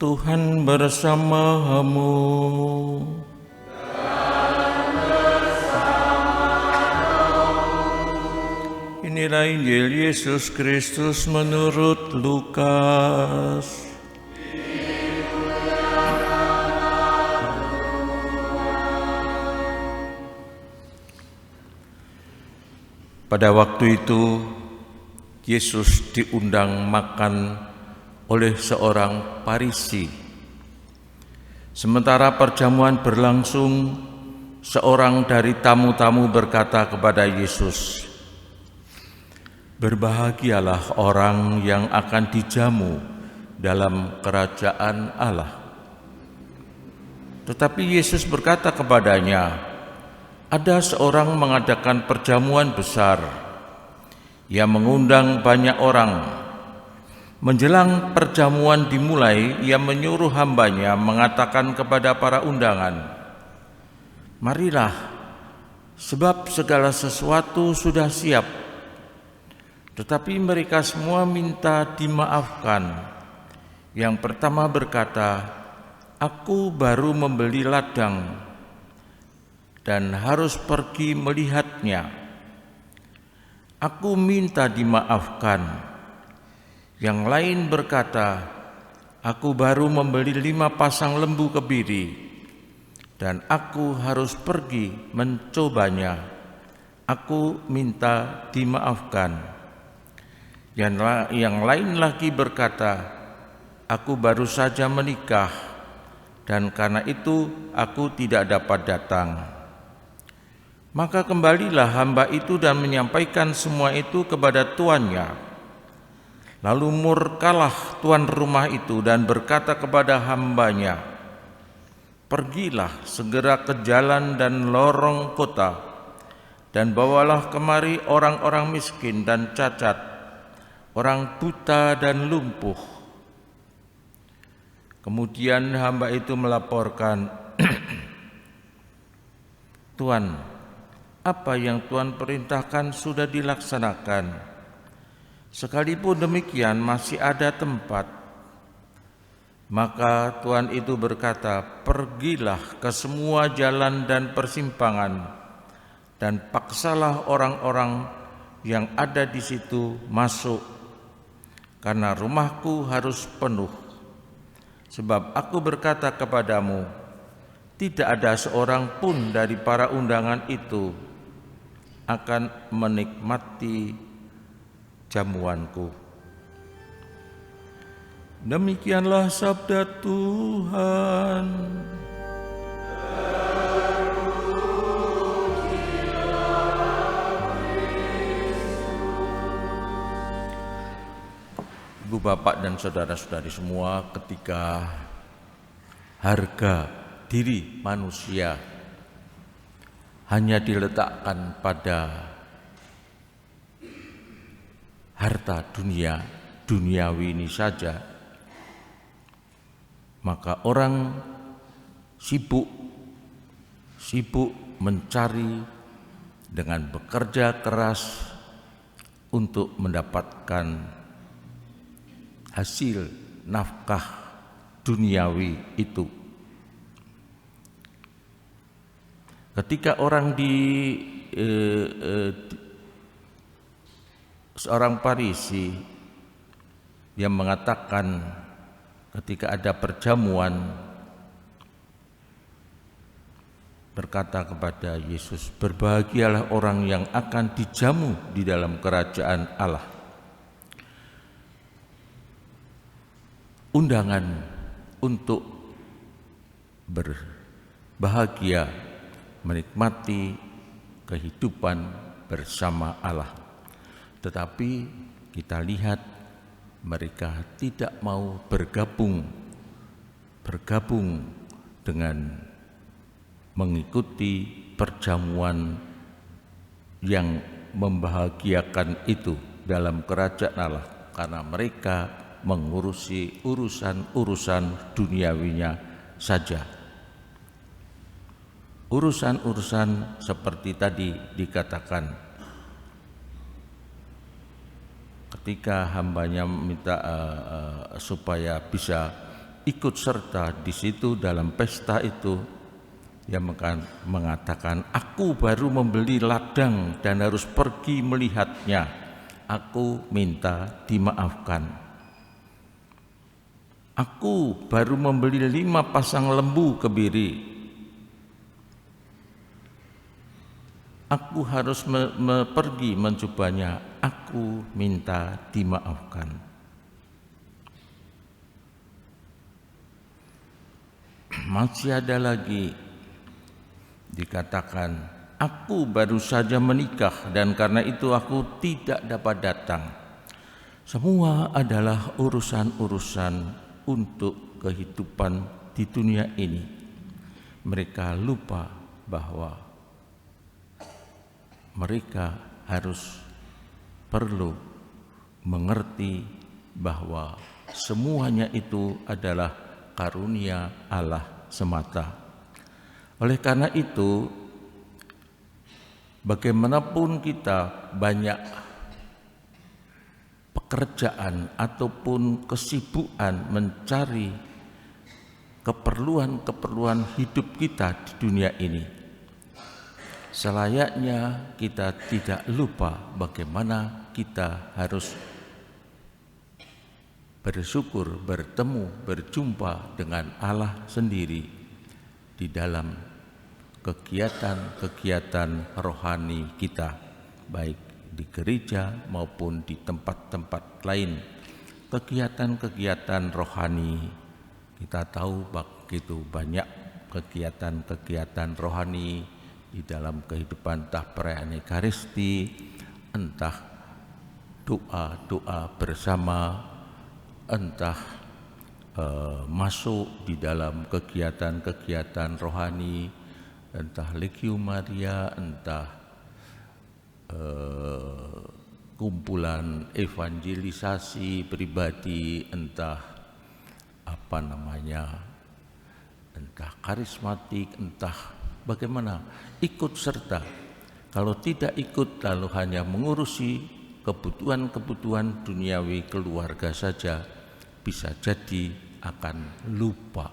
Tuhan bersamamu. Inilah Injil Yesus Kristus menurut Lukas. Pada waktu itu, Yesus diundang makan oleh seorang Farisi. Sementara perjamuan berlangsung, seorang dari tamu-tamu berkata kepada Yesus, "Berbahagialah orang yang akan dijamu dalam kerajaan Allah." Tetapi Yesus berkata kepadanya, "Ada seorang mengadakan perjamuan besar. Ia mengundang banyak orang. Menjelang perjamuan dimulai, ia menyuruh hambanya mengatakan kepada para undangan, 'Marilah, sebab segala sesuatu sudah siap.' Tetapi mereka semua minta dimaafkan. Yang pertama berkata, 'Aku baru membeli ladang dan harus pergi melihatnya.' Aku minta dimaafkan." Yang lain berkata, "Aku baru membeli 5 pasang lembu kebiri dan aku harus pergi mencobanya. Aku minta dimaafkan." Yang lain lagi berkata, "Aku baru saja menikah dan karena itu aku tidak dapat datang." Maka kembalilah hamba itu dan menyampaikan semua itu kepada tuannya. Lalu murkalah tuan rumah itu dan berkata kepada hambanya, "Pergilah segera ke jalan dan lorong kota dan bawalah kemari orang-orang miskin dan cacat, orang buta dan lumpuh." Kemudian hamba itu melaporkan, "Tuan, apa yang Tuan perintahkan sudah dilaksanakan. Sekalipun demikian masih ada tempat." Maka tuan itu berkata, "Pergilah ke semua jalan dan persimpangan dan paksalah orang-orang yang ada di situ masuk, karena rumahku harus penuh. Sebab aku berkata kepadamu, tidak ada seorang pun dari para undangan itu akan menikmati jamuanku." Demikianlah sabda Tuhan. Ibu bapak dan saudara-saudari semua, ketika harga diri manusia hanya diletakkan pada harta duniawi ini saja, maka orang sibuk mencari dengan bekerja keras untuk mendapatkan hasil nafkah duniawi itu. Ketika orang seorang Farisi yang mengatakan ketika ada perjamuan, berkata kepada Yesus, "Berbahagialah orang yang akan dijamu di dalam kerajaan Allah." Undangan untuk berbahagia, menikmati kehidupan bersama Allah. Tetapi kita lihat mereka tidak mau bergabung dengan mengikuti perjamuan yang membahagiakan itu dalam kerajaan Allah, karena mereka mengurusi urusan-urusan duniawinya saja. Urusan-urusan seperti tadi dikatakan, ketika hambanya minta supaya bisa ikut serta di situ dalam pesta itu, dia mengatakan, aku baru membeli ladang dan harus pergi melihatnya. Aku minta dimaafkan. Aku baru membeli 5 pasang lembu kebiri. Aku harus pergi mencobanya. Aku minta dimaafkan. Masih ada lagi dikatakan, aku baru saja menikah dan karena itu aku tidak dapat datang. Semua adalah urusan-urusan untuk kehidupan di dunia ini. Mereka lupa bahwa mereka harus perlu mengerti bahwa semuanya itu adalah karunia Allah semata. Oleh karena itu, bagaimanapun kita banyak pekerjaan ataupun kesibukan mencari keperluan hidup kita di dunia ini, selayaknya kita tidak lupa bagaimana kita harus bersyukur, bertemu, berjumpa dengan Allah sendiri di dalam kegiatan-kegiatan rohani kita, baik di gereja maupun di tempat-tempat lain. Kegiatan-kegiatan rohani, kita tahu begitu banyak kegiatan-kegiatan rohani di dalam kehidupan, entah perayaan Ekaristi, entah doa-doa bersama, entah masuk di dalam kegiatan-kegiatan rohani, entah Legium Maria, entah kumpulan evangelisasi pribadi, entah entah karismatik, entah bagaimana, ikut serta. Kalau tidak ikut lalu hanya mengurusi kebutuhan-kebutuhan duniawi keluarga saja, bisa jadi akan lupa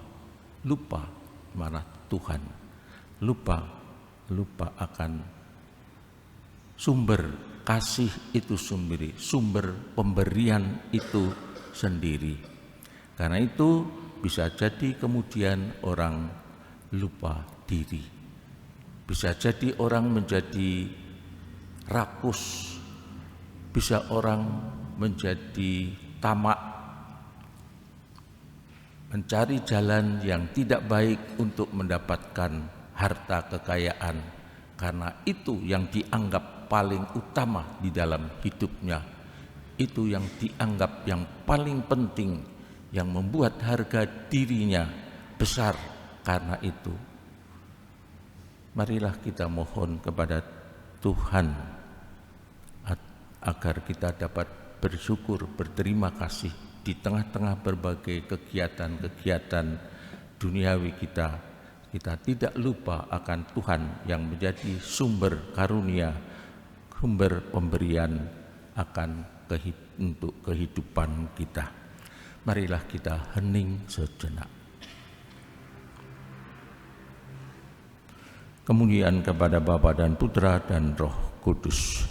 mana Tuhan, lupa akan sumber kasih itu sendiri, sumber pemberian itu sendiri. Karena itu bisa jadi kemudian orang lupa diri, bisa jadi orang menjadi rakus, bisa orang menjadi tamak, mencari jalan yang tidak baik untuk mendapatkan harta kekayaan, karena itu yang dianggap paling utama di dalam hidupnya, itu yang dianggap yang paling penting, yang membuat harga dirinya besar. Karena itu, marilah kita mohon kepada Tuhan agar kita dapat bersyukur, berterima kasih di tengah-tengah berbagai kegiatan-kegiatan duniawi kita tidak lupa akan Tuhan yang menjadi sumber karunia, sumber pemberian untuk kehidupan kita. Marilah kita hening sejenak. Kemuliaan kepada Bapa dan Putra dan Roh Kudus.